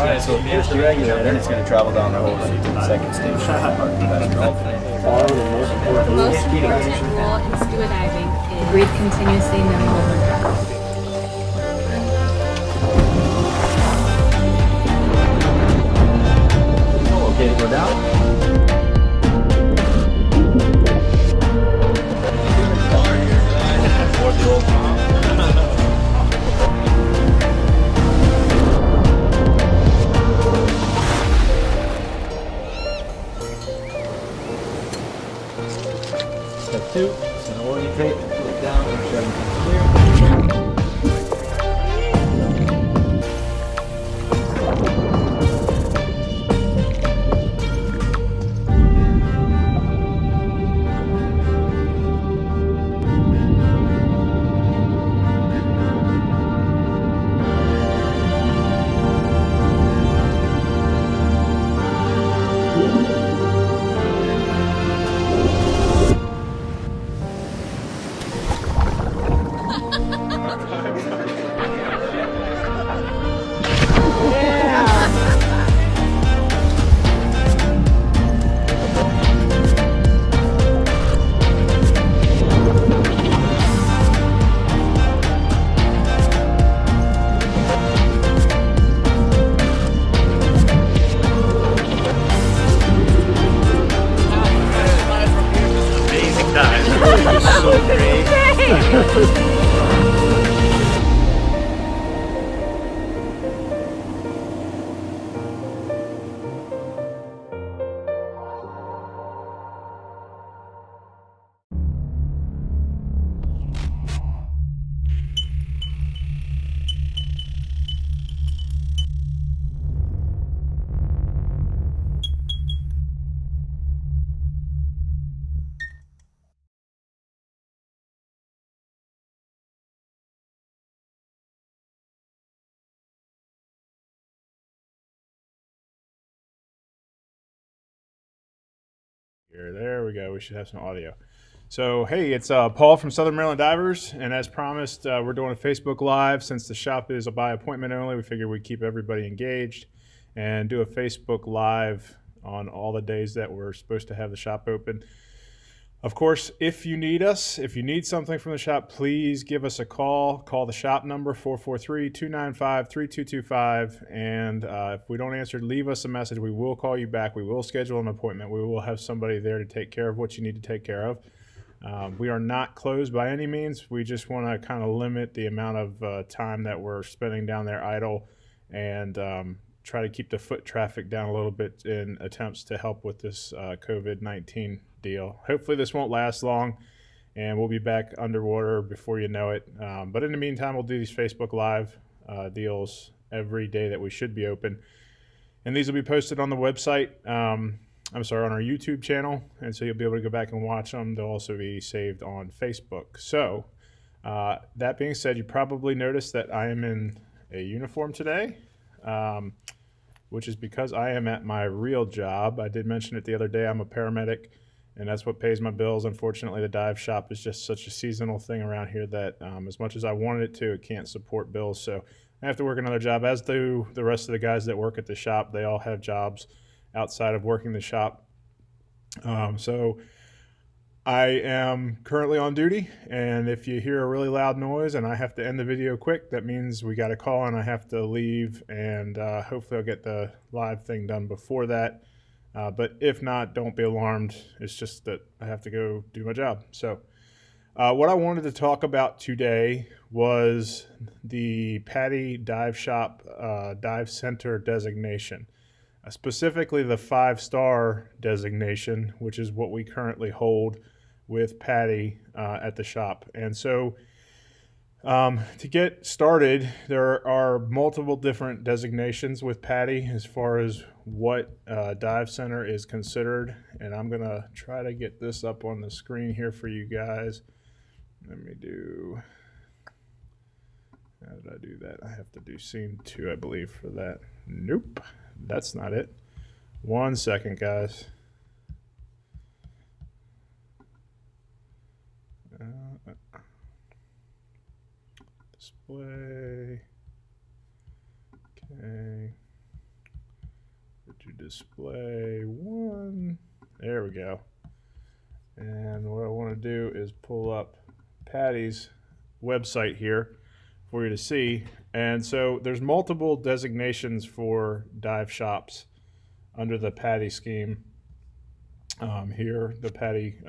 Yeah, so first deregulator, then it's going to travel down the hose to the second stage. The most important rule in scuba diving is breathe continuously and then hold your breath. Okay to go down? Step 2, center orientate, look down, make sure everything's clear. There we go. We should have some audio. So, hey, it's Paul from Southern Maryland Divers, and as promised, we're doing a Facebook Live. Since the shop is by appointment only, we figured we'd keep everybody engaged and do a Facebook Live on all the days that we're supposed to have the shop open. Of course, if you need us, if you need something from the shop, please give us a call. Call the shop number, 443-295-3225. And if we don't answer, leave us a message. We will call you back. We will schedule an appointment. We will have somebody there to take care of what you need to take care of. We are not closed by any means. We just want to kind of limit the amount of time that we're spending down there idle and try to keep the foot traffic down a little bit in attempts to help with this COVID-19 deal. Hopefully this won't last long and we'll be back underwater before you know it. But in the meantime, we'll do these Facebook Live deals every day that we should be open. And these will be posted on the website, on our YouTube channel. And so you'll be able to go back and watch them. They'll also be saved on Facebook. So that being said, you probably noticed that I am in a uniform today. Which is because I am at my real job. I did mention it the other day. I'm a paramedic, and that's what pays my bills. Unfortunately, the dive shop is just such a seasonal thing around here that as much as I wanted it to, it can't support bills. So I have to work another job, as do the rest of the guys that work at the shop. They all have jobs outside of working the shop. So I am currently on duty, and if you hear a really loud noise and I have to end the video quick, that means we got a call and I have to leave, and hopefully I'll get the live thing done before that. But if not, don't be alarmed. It's just that I have to go do my job. So what I wanted to talk about today was the PADI Dive Shop Dive Center designation. Specifically the 5-star designation, which is what we currently hold with PADI at the shop. And so to get started, there are multiple different designations with PADI as far as what dive center is considered. And I'm going to try to get this up on the screen here for you guys. Let me do, how did I do that? I have to do scene 2, I believe, for that. Nope, that's not it. 1 second, guys. Display. Okay. display one. There we go. And what I want to do is pull up PADI's website here for you to see. And so there's multiple designations for dive shops under the PADI scheme. Here, the PADI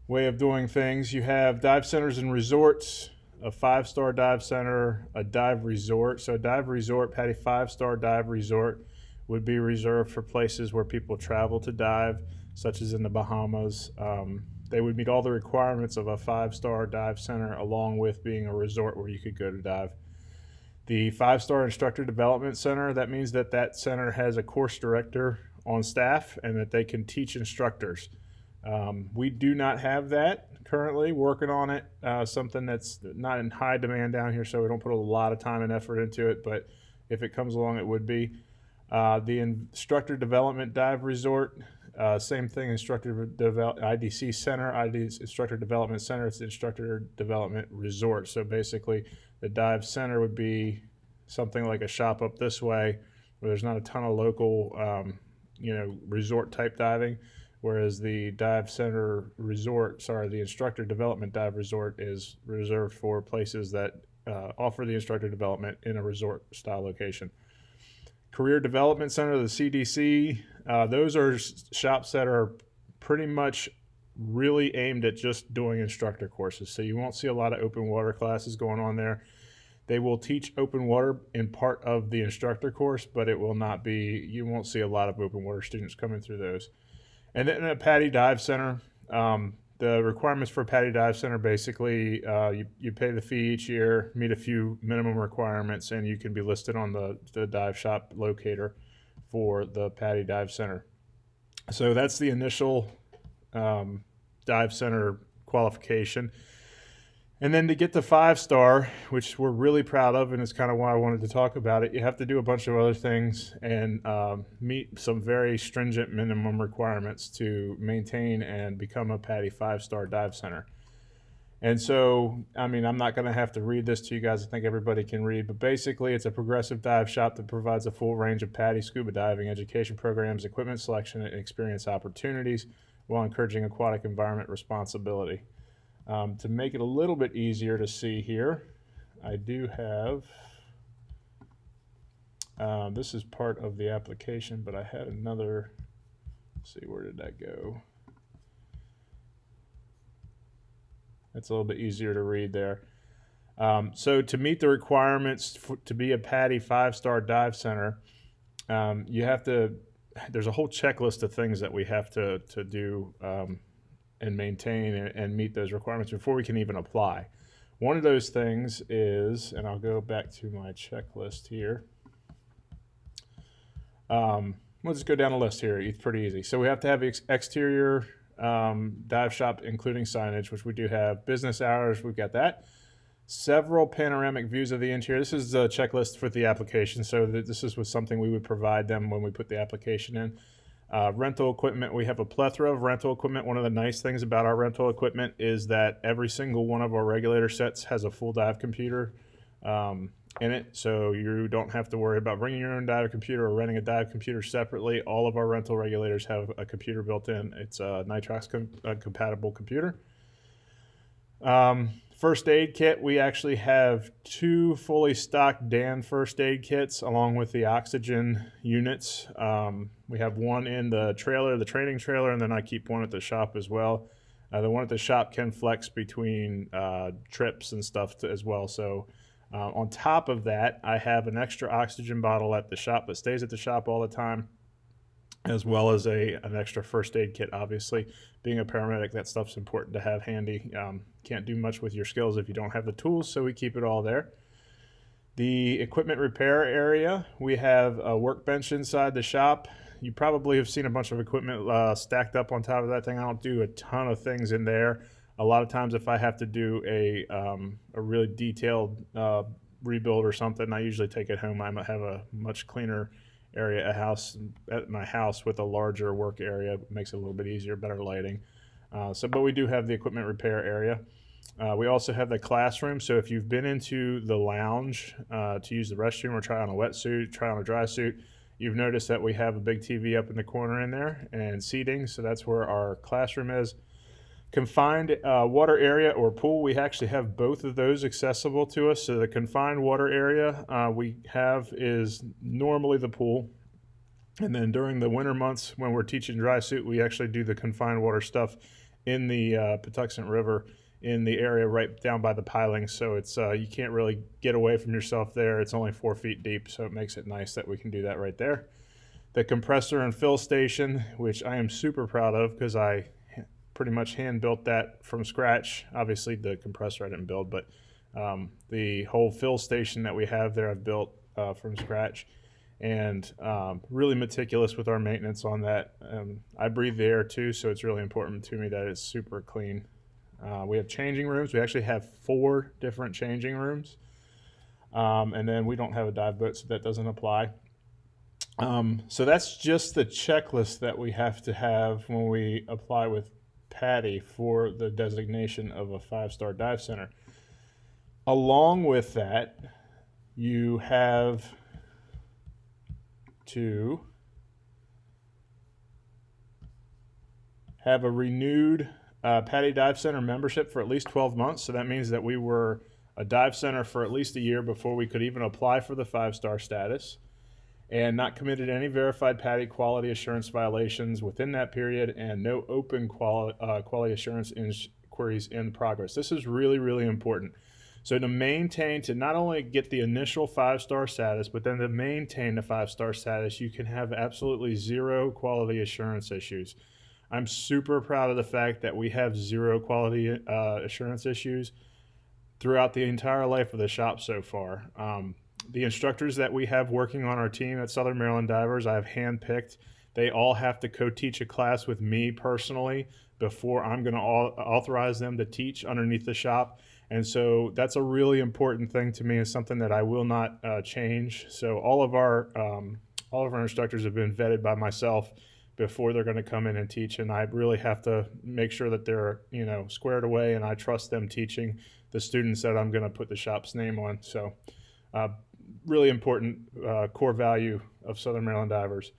way of doing things. You have dive centers and resorts, a 5-star dive center, a dive resort. So a dive resort, PADI 5-star dive resort, would be reserved for places where people travel to dive, such as in the Bahamas. They would meet all the requirements of a 5-star dive center, along with being a resort where you could go to dive. The 5-star instructor development center, that means that that center has a course director on staff and that they can teach instructors. We do not have that currently, working on it, something that's not in high demand down here, so we don't put a lot of time and effort into it, but if it comes along, it would be. The instructor development dive resort, same thing, IDC center, instructor development center, it's the instructor development resort. So basically the dive center would be something like a shop up this way where there's not a ton of local, resort type diving. Whereas the dive center resort, the instructor development dive resort is reserved for places that offer the instructor development in a resort style location. Career Development Center, the CDC, those are shops that are pretty much really aimed at just doing instructor courses. So you won't see a lot of open water classes going on there. They will teach open water in part of the instructor course, but it will not be, you won't see a lot of open water students coming through those. And then a PADI Dive Center, the requirements for a PADI Dive Center, basically you pay the fee each year, meet a few minimum requirements, and you can be listed on the dive shop locator for the PADI Dive Center. So that's the initial dive center qualification. And then to get to 5-star, which we're really proud of, and it's kind of why I wanted to talk about it, you have to do a bunch of other things and meet some very stringent minimum requirements to maintain and become a PADI 5-star dive center. And so, I'm not going to have to read this to you guys. I think everybody can read, but basically it's a progressive dive shop that provides a full range of PADI scuba diving education programs, equipment selection, and experience opportunities while encouraging aquatic environment responsibility. To make it a little bit easier to see here, I do have, this is part of the application, but I had another, let's see, where did that go? That's a little bit easier to read there. So to meet the requirements to be a PADI 5-star dive center, you have to, there's a whole checklist of things that we have to do and maintain and meet those requirements before we can even apply. One of those things is, and I'll go back to my checklist here. We'll just go down the list here. It's pretty easy. So we have to have exterior dive shop including signage, which we do have. Business hours, we've got that. Several panoramic views of the interior. This is the checklist for the application, so this is something we would provide them when we put the application in. Rental equipment, we have a plethora of rental equipment. One of the nice things about our rental equipment is that every single one of our regulator sets has a full dive computer in it, so you don't have to worry about bringing your own dive computer or renting a dive computer separately. All of our rental regulators have a computer built in. It's a Nitrox compatible computer. First aid kit, we actually have 2 fully stocked DAN first aid kits along with the oxygen units. We have one in the trailer, the training trailer, and then I keep one at the shop as well. The one at the shop can flex between trips and stuff as well. So on top of that, I have an extra oxygen bottle at the shop that stays at the shop all the time, as well as an extra first aid kit. Obviously, being a paramedic, that stuff's important to have handy. Can't do much with your skills if you don't have the tools, so we keep it all there. The equipment repair area, we have a workbench inside the shop. You probably have seen a bunch of equipment stacked up on top of that thing. I don't do a ton of things in there. A lot of times if I have to do a really detailed rebuild or something, I usually take it home. I have a much cleaner area at my house with a larger work area. It makes it a little bit easier, better lighting. But we do have the equipment repair area. We also have the classroom. So if you've been into the lounge to use the restroom or try on a wetsuit, try on a dry suit, You've noticed that we have a big TV up in the corner in there and seating, so that's where our classroom is. Confined water area or pool, we actually have both of those accessible to us. So the confined water area we have is normally the pool. And then during the winter months when we're teaching dry suit, we actually do the confined water stuff in the Patuxent River in the area right down by the pilings. So it's you can't really get away from yourself there. It's only 4 feet deep, so it makes it nice that we can do that right there. The compressor and fill station, which I am super proud of because I pretty much hand built that from scratch. Obviously the compressor I didn't build, but the whole fill station that we have there I've built from scratch, and really meticulous with our maintenance on that. I breathe the air too, so it's really important to me that it's super clean. We have changing rooms. We actually have 4 different changing rooms, and then we don't have a dive boat, so that doesn't apply. So that's just the checklist that we have to have when we apply with PADI for the designation of a 5-star dive center. Along with that, you have to have a renewed PADI Dive Center membership for at least 12 months. So that means that we were a dive center for at least a year before we could even apply for the 5-star status, and not committed any verified PADI quality assurance violations within that period, and no open quality assurance inquiries in progress. This is really, really important. So to not only get the initial 5-star status, but then to maintain the 5-star status, you can have absolutely 0 quality assurance issues. I'm super proud of the fact that we have 0 quality assurance issues throughout the entire life of the shop so far. The instructors that we have working on our team at Southern Maryland Divers, I have handpicked. They all have to co-teach a class with me personally before I'm going to authorize them to teach underneath the shop. And so that's a really important thing to me. It's something that I will not change. So all of our instructors have been vetted by myself before they're going to come in and teach, and I really have to make sure that they're squared away, and I trust them teaching the students that I'm going to put the shop's name on. So really important core value of Southern Maryland Divers.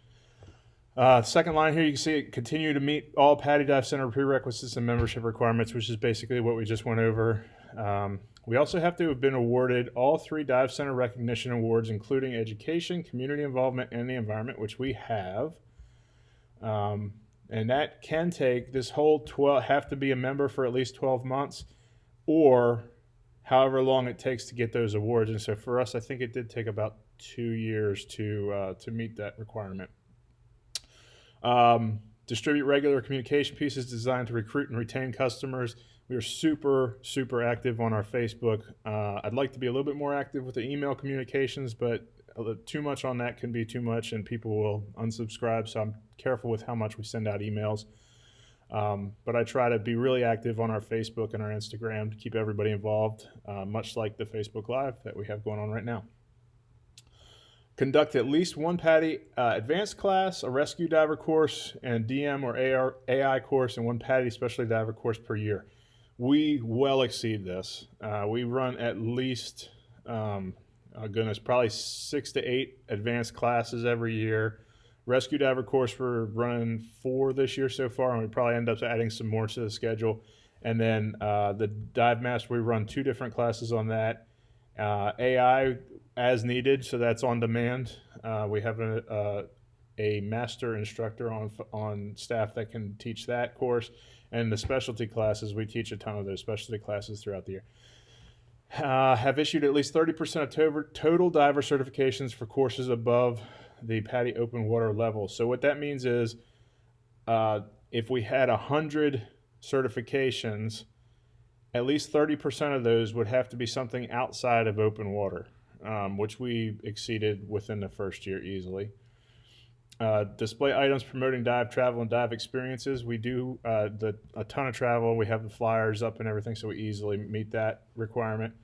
Second line here, you can see it: continue to meet all PADI Dive Center prerequisites and membership requirements, which is basically what we just went over. We also have to have been awarded all 3 Dive Center recognition awards, including education, community involvement, and the environment, which we have. And that can take this whole have to be a member for at least 12 months or however long it takes to get those awards. And so for us, I think it did take about 2 years to meet that requirement. Distribute regular communication pieces designed to recruit and retain customers. We are super, super active on our Facebook. I'd like to be a little bit more active with the email communications, but too much on that can be too much and people will unsubscribe. So I'm careful with how much we send out emails. But I try to be really active on our Facebook and our Instagram to keep everybody involved, much like the Facebook Live that we have going on right now. Conduct at least 1 PADI advanced class, a rescue diver course, and DM or AI course, and 1 PADI specialty diver course per year. We well exceed this. We run at least, probably 6 to 8 advanced classes every year. Rescue diver course, we're running 4 this year so far, and we probably end up adding some more to the schedule. And then the dive master, we run 2 different classes on that. AI as needed, so that's on demand. We have a master instructor on staff that can teach that course. And the specialty classes, we teach a ton of those specialty classes throughout the year. Have issued at least 30% of total diver certifications for courses above the PADI open water level. So what that means is if we had 100 certifications, at least 30% of those would have to be something outside of open water, which we exceeded within the first year easily. Display items promoting dive travel and dive experiences. We do a ton of travel. We have the flyers up and everything, so we easily meet that requirement.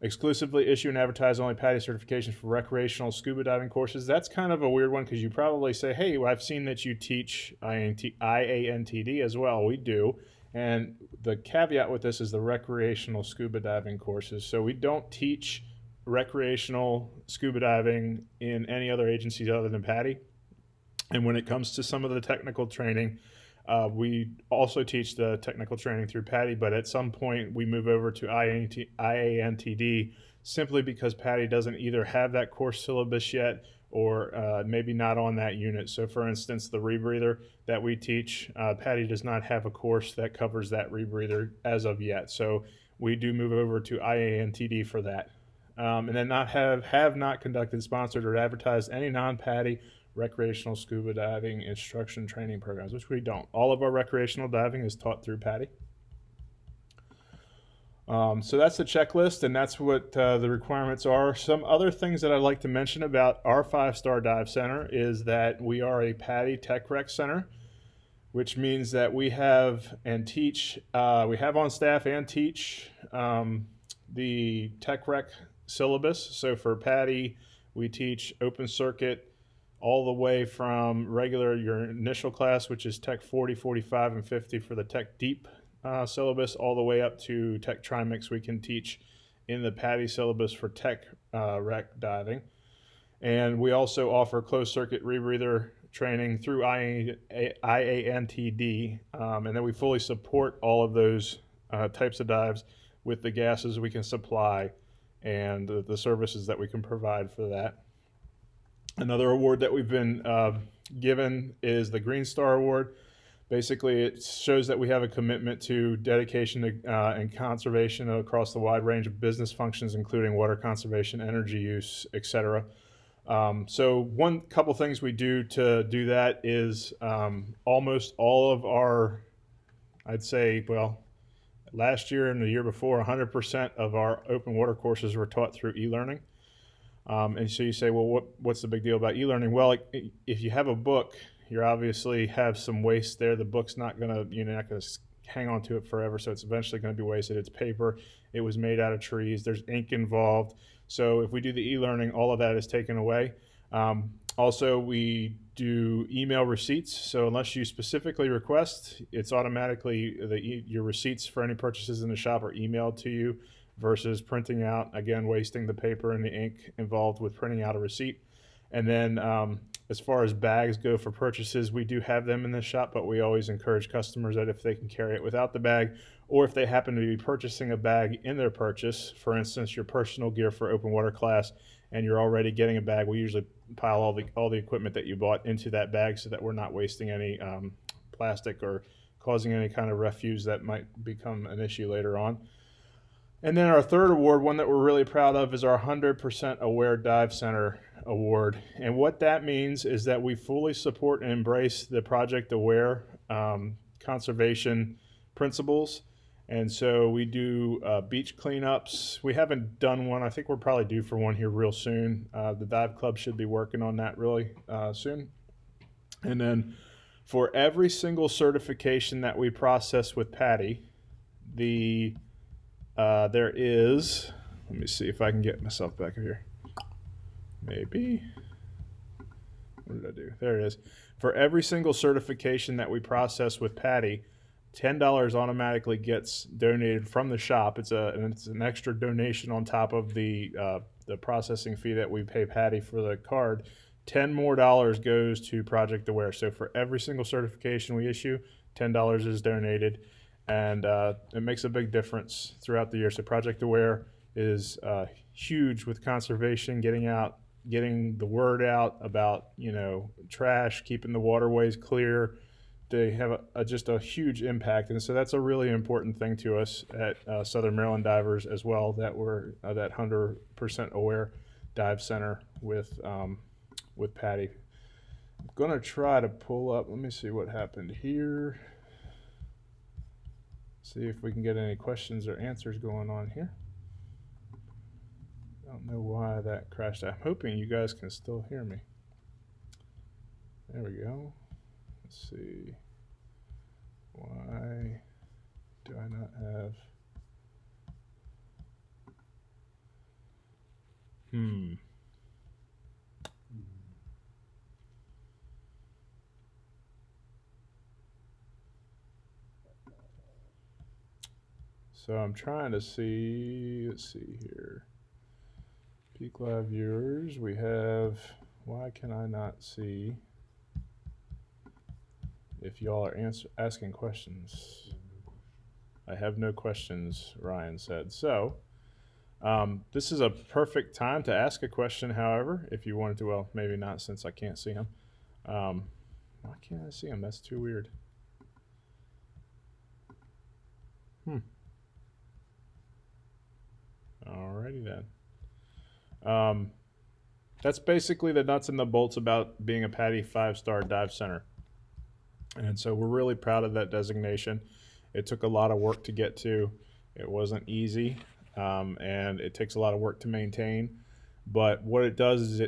Exclusively issue and advertise only PADI certifications for recreational scuba diving courses. That's kind of a weird one because you probably say, hey, well, I've seen that you teach IANTD as well. We do. And the caveat with this is the recreational scuba diving courses. So we don't teach recreational scuba diving in any other agencies other than PADI. And when it comes to some of the technical training, we also teach the technical training through PADI, but at some point we move over to IANTD simply because PADI doesn't either have that course syllabus yet or maybe not on that unit. So for instance, the rebreather that we teach, PADI does not have a course that covers that rebreather as of yet. So we do move over to IANTD for that. And then have not conducted, sponsored, or advertised any non-PADI recreational scuba diving instruction training programs, which we don't. All of our recreational diving is taught through PADI. So that's the checklist, and that's what the requirements are. Some other things that I'd like to mention about our 5-star dive center is that we are a PADI Tech Rec Center, which means that we have and teach, we have on staff and teach the Tech Rec syllabus. So for PADI, we teach open circuit all the way from regular, your initial class, which is Tech 40, 45, and 50 for the Tech Deep syllabus, all the way up to Tech Trimix we can teach in the PADI syllabus for Tech Rec diving. And we also offer closed circuit rebreather training through IANTD, and then we fully support all of those types of dives with the gases we can supply and the services that we can provide for that. Another award that we've been given is the Green Star Award. Basically, it shows that we have a commitment to dedication to, and conservation across the wide range of business functions, including water conservation, energy use, etc. So one couple things we do to do that is almost all of our, I'd say, well, last year and the year before, 100% of our open water courses were taught through e-learning. And so you say, well, what's the big deal about e-learning? Well, if you have a book, you obviously have some waste there. The book's not gonna, you're not gonna hang on to it forever, so it's eventually gonna be wasted. It's paper, it was made out of trees, there's ink involved. So if we do the e-learning, all of that is taken away. Also, we do email receipts. So unless you specifically request, it's automatically, your receipts for any purchases in the shop are emailed to you versus printing out, again, wasting the paper and the ink involved with printing out a receipt. And then as far as bags go for purchases, we do have them in the shop, but we always encourage customers that if they can carry it without the bag, or if they happen to be purchasing a bag in their purchase, for instance, your personal gear for open water class, and you're already getting a bag, we usually pile all the equipment that you bought into that bag so that we're not wasting any plastic or causing any kind of refuse that might become an issue later on. And then our third award, one that we're really proud of, is our 100% Aware Dive Center Award. And what that means is that we fully support and embrace the Project Aware conservation principles. And so we do beach cleanups. We haven't done one. I think we're probably due for one here real soon. The Dive Club should be working on that really soon. And then for every single certification that we process with PADI, there is, let me see if I can get myself back here. Maybe. What did I do? There it is. For every single certification that we process with PADI, $10 automatically gets donated from the shop. It's an extra donation on top of the processing fee that we pay PADI for the card. $10 more goes to Project Aware. So for every single certification we issue, $10 is donated. And it makes a big difference throughout the year. So Project Aware is huge with conservation, getting the word out about, trash, keeping the waterways clear. They have just a huge impact. And so that's a really important thing to us at Southern Maryland Divers as well, that we're that 100% Aware Dive Center with PADI. I'm going to try to pull up, let me see what happened here. See if we can get any questions or answers going on here. I don't know why that crashed. I'm hoping you guys can still hear me. There we go. Let's see. Why do I not have? So I'm trying to see, let's see here. Peak Live viewers, we have, why can I not see if y'all are asking questions? I have no questions, Ryan said. So, this is a perfect time to ask a question, however, if you wanted to. Well, maybe not since I can't see him. Why can't I see him? That's too weird. Alrighty then. That's basically the nuts and the bolts about being a PADI 5-star dive center. And so we're really proud of that designation. It took a lot of work to get to. It wasn't easy, and it takes a lot of work to maintain. But what it does is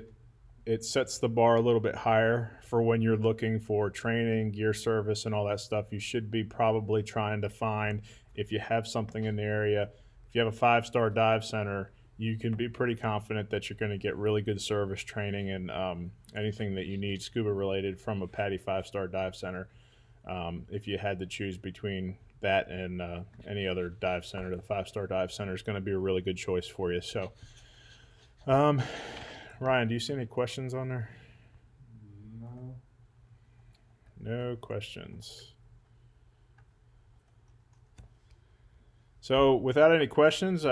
it sets the bar a little bit higher for when you're looking for training, gear service, and all that stuff. You should be probably trying to find, if you have something in the area, if you have a 5-star dive center, you can be pretty confident that you're going to get really good service training and anything that you need scuba related from a PADI 5-star dive center. If you had to choose between that and any other dive center, the 5-star dive center is going to be a really good choice for you. So, Ryan, do you see any questions on there? No. No questions. So without any questions,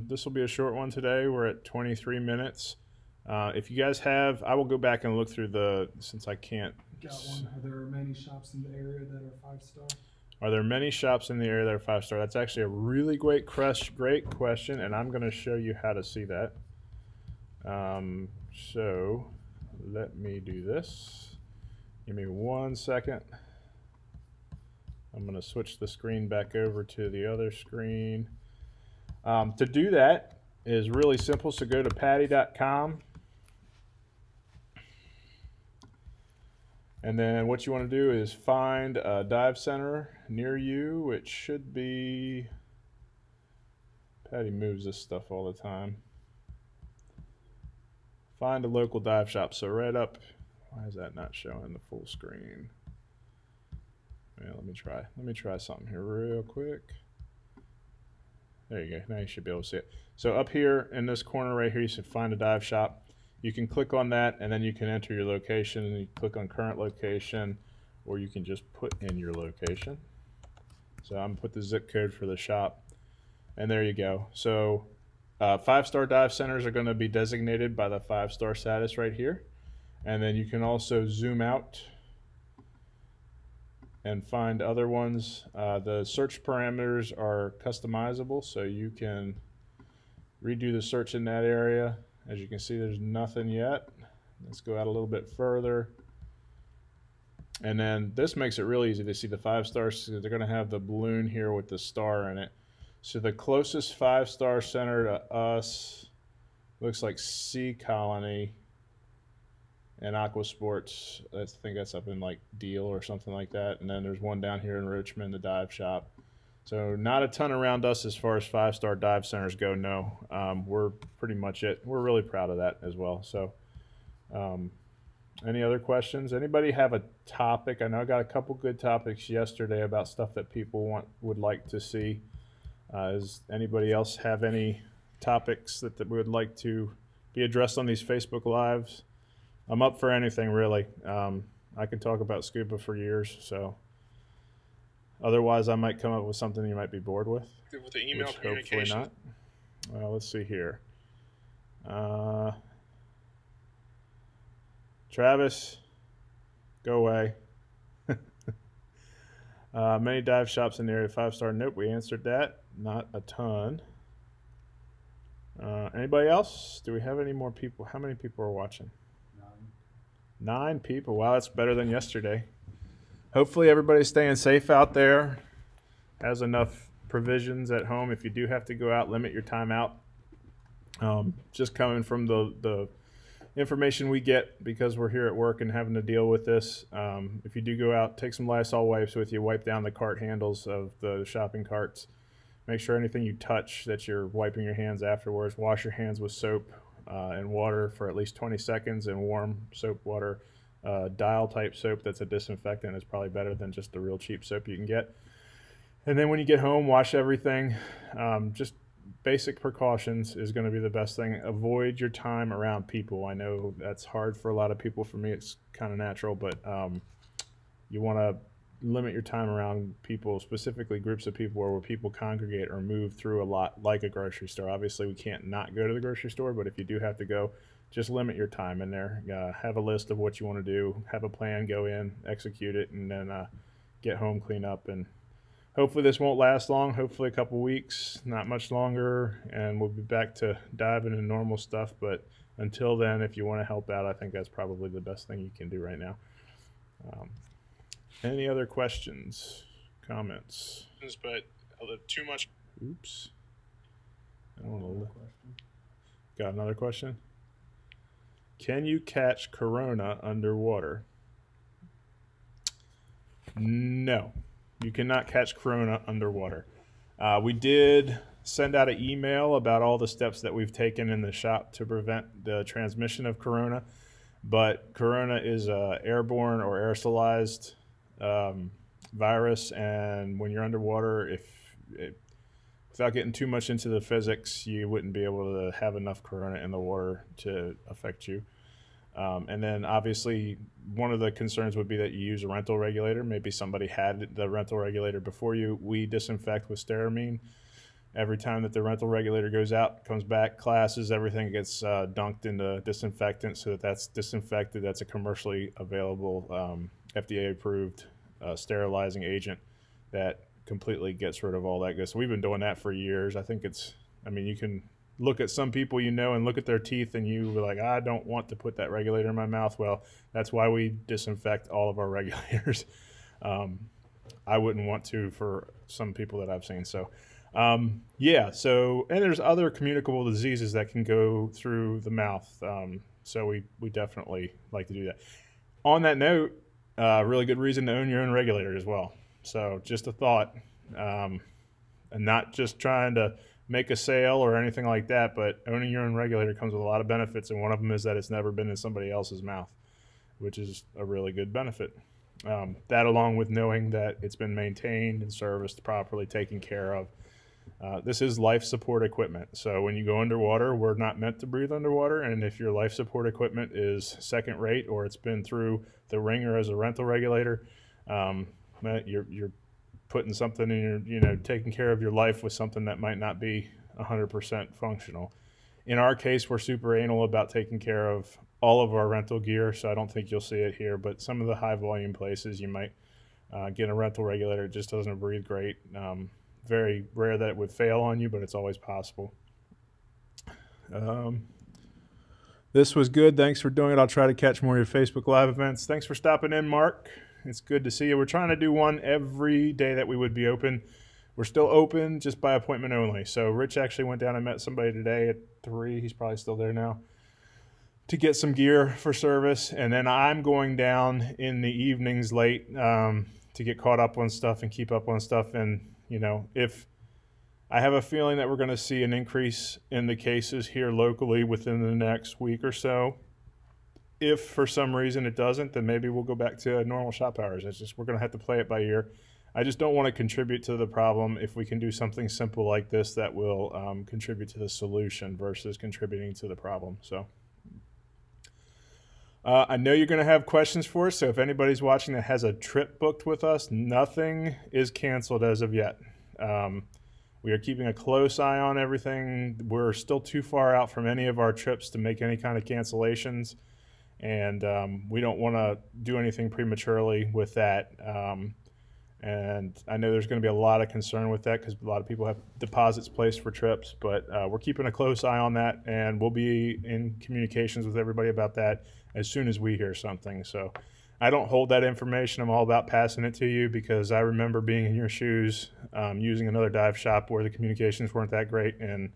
this will be a short one today. We're at 23 minutes. If you guys have, I will go back and look through since I can't. Got one. Are there many shops in the area that are 5-star? Are there many shops in the area that are 5-star? That's actually a really great question, and I'm going to show you how to see that. So let me do this. Give me 1 second. I'm going to switch the screen back over to the other screen. To do that is really simple. So go to PADI.com. And then what you want to do is find a dive center near you, which should be, PADI moves this stuff all the time. Find a local dive shop. So right up, why is that not showing the full screen? Yeah, let me try something here real quick. There you go. Now you should be able to see it. So up here in this corner right here, you should find a dive shop. You can click on that, and then you can enter your location, and you click on current location, or you can just put in your location. So I'm gonna put the zip code for the shop, and there you go. So 5-star dive centers are going to be designated by the 5-star status right here, and then you can also zoom out and find other ones. The search parameters are customizable, so you can redo the search in that area. As you can see, there's nothing yet. Let's go out a little bit further. And then this makes it really easy to see the 5 stars. They're going to have the balloon here with the star in it. So the closest 5-star center to us looks like Sea Colony and Aqua Sports. I think that's up in like Deal or something like that. And then there's one down here in Richmond, the dive shop. So not a ton around us as far as 5-star dive centers go, no. We're pretty much it. We're really proud of that as well. So any other questions? Anybody have a topic? I know I got a couple good topics yesterday about stuff that people would like to see. Does anybody else have any topics that we would like to be addressed on these Facebook Lives? I'm up for anything, really. I can talk about scuba for years, so... Otherwise, I might come up with something you might be bored with. With the email which communication. hopefully not. Well, let's see here. Travis, go away. Many dive shops in the area, 5-star. Nope, we answered that. Not a ton. Anybody else? Do we have any more people? How many people are watching? 9 people. Wow, that's better than yesterday. Hopefully everybody's staying safe out there, has enough provisions at home. If you do have to go out, limit your time out. Just coming from the information we get because we're here at work and having to deal with this. If you do go out, take some Lysol wipes with you, wipe down the cart handles of the shopping carts. Make sure anything you touch that you're wiping your hands afterwards. Wash your hands with soap and water for at least 20 seconds and warm soap water. Dial type soap that's a disinfectant is probably better than just the real cheap soap you can get. And then when you get home, wash everything. Just basic precautions is going to be the best thing. Avoid your time around people. I know that's hard for a lot of people. For me, it's kind of natural, but you want to limit your time around people, specifically groups of people where people congregate or move through a lot, like a grocery store. Obviously, we can't not go to the grocery store, but if you do have to go, just limit your time in there. Have a list of what you want to do, have a plan, go in, execute it, and then get home, clean up, and hopefully this won't last long. Hopefully a couple weeks, not much longer, and we'll be back to diving into normal stuff. But until then, if you want to help out, I think that's probably the best thing you can do right now. Any other questions, comments? But too much. Oops. I don't know. Got another question? Can you catch corona underwater? No, you cannot catch corona underwater. We did send out an email about all the steps that we've taken in the shop to prevent the transmission of corona, but corona is a airborne or aerosolized virus, and when you're underwater, without getting too much into the physics, you wouldn't be able to have enough corona in the water to affect you. And then obviously one of the concerns would be that you use a rental regulator. Maybe somebody had the rental regulator before you. We disinfect with stearamine. Every time that the rental regulator goes out, comes back, classes, everything gets dunked into disinfectant so that that's disinfected. That's a commercially available FDA approved sterilizing agent that completely gets rid of all that good. So we've been doing that for years. I think you can look at some people and look at their teeth and you were like, I don't want to put that regulator in my mouth. Well, that's why we disinfect all of our regulators. I wouldn't want to for some people that I've seen. So and there's other communicable diseases that can go through the mouth. So we definitely like to do that. On that note, really good reason to own your own regulator as well. So just a thought, and not just trying to make a sale or anything like that, but owning your own regulator comes with a lot of benefits, and one of them is that it's never been in somebody else's mouth, which is a really good benefit. That along with knowing that it's been maintained and serviced properly, taken care of. This is life support equipment. So when you go underwater, we're not meant to breathe underwater, and if your life support equipment is second rate or it's been through the ringer as a rental regulator, you're putting something in your, taking care of your life with something that might not be 100% functional. In our case, we're super anal about taking care of all of our rental gear, so I don't think you'll see it here, but some of the high volume places you might get a rental regulator. It just doesn't breathe great. Very rare that it would fail on you, but it's always possible. This was good. Thanks for doing it. I'll try to catch more of your Facebook Live events. Thanks for stopping in, Mark. It's good to see you. We're trying to do one every day that we would be open. We're still open, just by appointment only. So Rich actually went down and met somebody today at 3. He's probably still there now, to get some gear for service. And then I'm going down in the evenings late to get caught up on stuff and keep up on stuff. And, if I have a feeling that we're going to see an increase in the cases here locally within the next week or so. If for some reason it doesn't, then maybe we'll go back to normal shop hours. We're going to have to play it by ear. I just don't want to contribute to the problem if we can do something simple like this that will contribute to the solution versus contributing to the problem. So I know you're going to have questions for us. So if anybody's watching that has a trip booked with us, nothing is canceled as of yet. We are keeping a close eye on everything. We're still too far out from any of our trips to make any kind of cancellations. And we don't want to do anything prematurely with that. And I know there's going to be a lot of concern with that because a lot of people have deposits placed for trips, but we're keeping a close eye on that, and we'll be in communications with everybody about that as soon as we hear something. So I don't hold that information. I'm all about passing it to you because I remember being in your shoes, using another dive shop where the communications weren't that great, and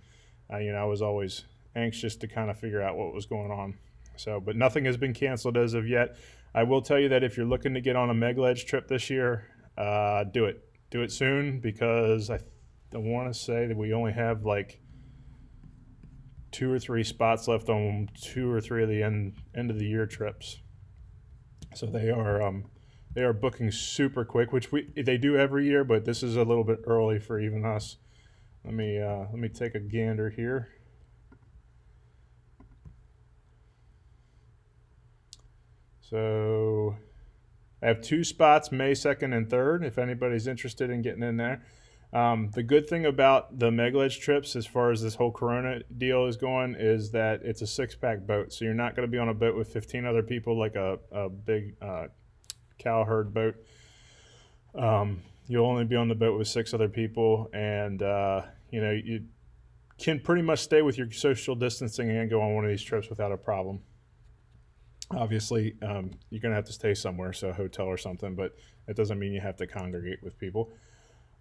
I was always anxious to kind of figure out what was going on. So, but nothing has been canceled as of yet. I will tell you that if you're looking to get on a Meg Ledge trip this year, do it. Do it soon because I want to say that we only have like 2 or 3 spots left on 2 or 3 of the end of the year trips. So they are booking super quick, which they do every year, but this is a little bit early for even us. Let me take a gander here. So I have 2 spots, May 2nd and 3rd, if anybody's interested in getting in there. The good thing about the Meg Ledge trips, as far as this whole Corona deal is going, is that it's a 6-pack boat. So you're not going to be on a boat with 15 other people like a big cow herd boat. You'll only be on the boat with 6 other people, and you can pretty much stay with your social distancing and go on one of these trips without a problem. Obviously, you're going to have to stay somewhere, so a hotel or something, but it doesn't mean you have to congregate with people.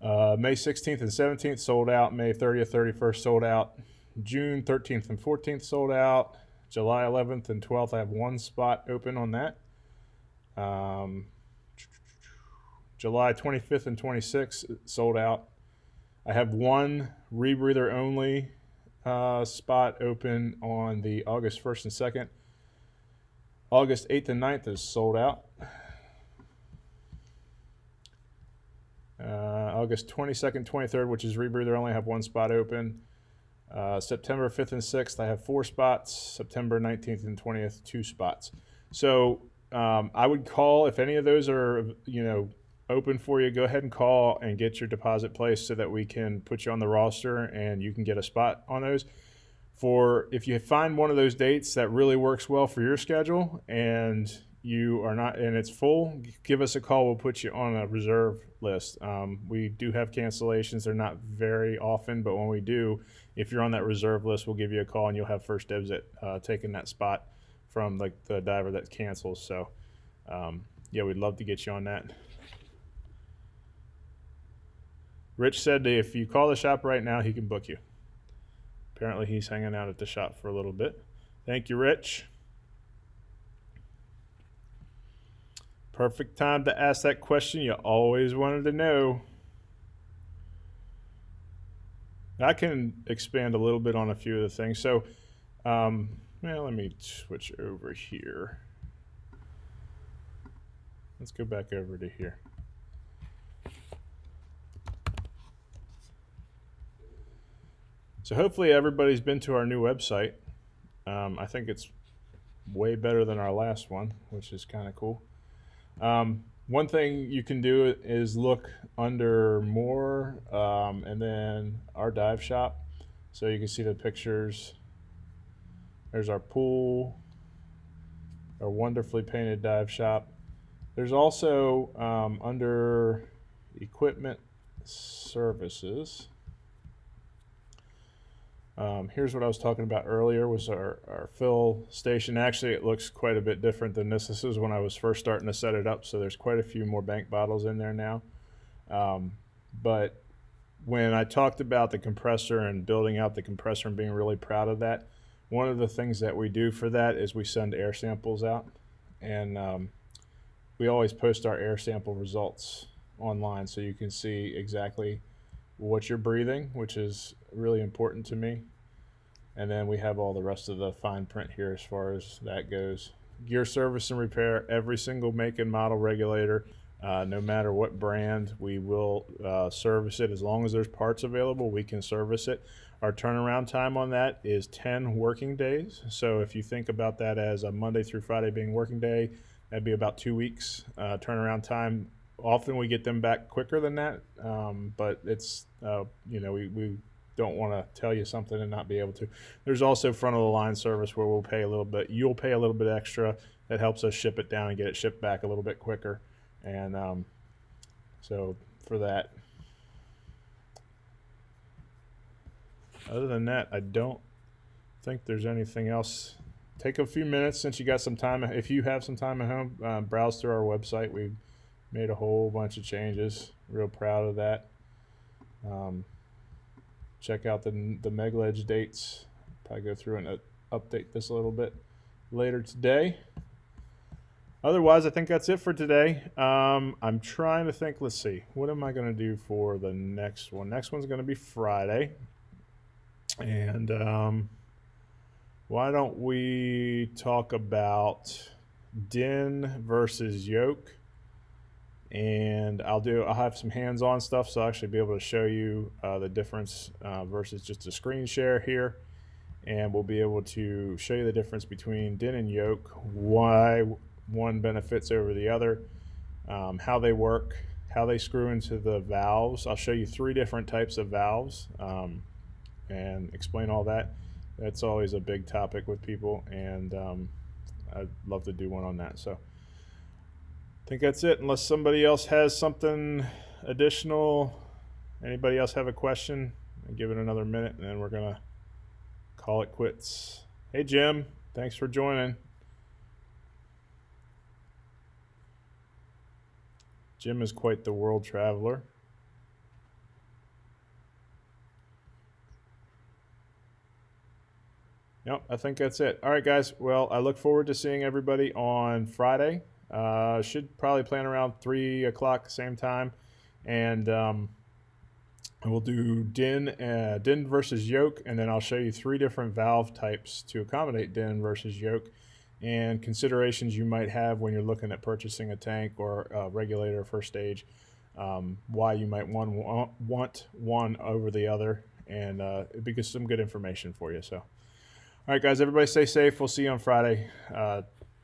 May 16th and 17th sold out. May 30th, 31st sold out. June 13th and 14th sold out. July 11th and 12th, I have 1 spot open on that. July 25th and 26th sold out. I have 1 rebreather only spot open on the August 1st and 2nd. August 8th and 9th is sold out. August 22nd, 23rd, which is rebreather, I only have 1 spot open. September 5th and 6th, I have 4 spots. September 19th and 20th, 2 spots. So I would call, if any of those are, open for you, go ahead and call and get your deposit placed so that we can put you on the roster and you can get a spot on those. For if you find one of those dates that really works well for your schedule and you are not, and it's full, give us a call. We'll put you on a reserve list. We do have cancellations. They're not very often, but when we do, if you're on that reserve list, we'll give you a call and you'll have first dibs at taking that spot from the diver that cancels. So yeah, we'd love to get you on that. Rich said that if you call the shop right now, he can book you. Apparently he's hanging out at the shop for a little bit. Thank you, Rich. Perfect time to ask that question you always wanted to know. I can expand a little bit on a few of the things. So, let me switch over here. Let's go back over to here. So hopefully everybody's been to our new website. I think it's way better than our last one, which is kind of cool. One thing you can do is look under more and then our dive shop. So you can see the pictures. There's our pool, our wonderfully painted dive shop. There's also under equipment services. Here's what I was talking about earlier was our fill station. Actually, it looks quite a bit different than this. This is when I was first starting to set it up, so there's quite a few more bank bottles in there now. But when I talked about the compressor and building out the compressor and being really proud of that, one of the things that we do for that is we send air samples out. And we always post our air sample results online so you can see exactly what you're breathing, which is really important to me. And then we have all the rest of the fine print here as far as that goes. Gear service and repair, every single make and model regulator, no matter what brand, we will service it. As long as there's parts available, we can service it. Our turnaround time on that is 10 working days. So if you think about that as a Monday through Friday being working day, that'd be about 2 weeks turnaround time. Often we get them back quicker than that, but it's, we don't want to tell you something and not be able to. There's also front of the line service where we'll pay a little bit. You'll pay a little bit extra. That helps us ship it down and get it shipped back a little bit quicker. And so for that. Other than that, I don't think there's anything else. Take a few minutes since you got some time. If you have some time at home, browse through our website. We've made a whole bunch of changes. Real proud of that. Check out the Meg Ledge dates. Probably go through and update this a little bit later today. Otherwise, I think that's it for today. I'm trying to think. Let's see. What am I going to do for the next one? Next one's going to be Friday. And why don't we talk about din versus yoke and I'll have some hands-on stuff, so I'll actually be able to show you the difference versus just a screen share here. And we'll be able to show you the difference between din and yoke, why one benefits over the other, how they work, how they screw into the valves. I'll show you 3 different types of valves and explain all that. That's always a big topic with people, and I'd love to do one on that. So I think that's it, unless somebody else has something additional. Anybody else have a question? I'll give it another minute, and then we're going to call it quits. Hey, Jim, thanks for joining. Jim is quite the world traveler. Yep, I think that's it. All right, guys. Well, I look forward to seeing everybody on Friday. Should probably plan around 3 o'clock, same time. And we'll do din versus yoke, and then I'll show you 3 different valve types to accommodate din versus yoke, and considerations you might have when you're looking at purchasing a tank or a regulator first stage, why you might want one over the other, and it'd be some good information for you. So, all right, guys, everybody stay safe. We'll see you on Friday.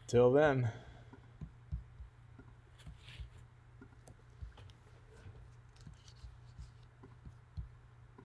Till then.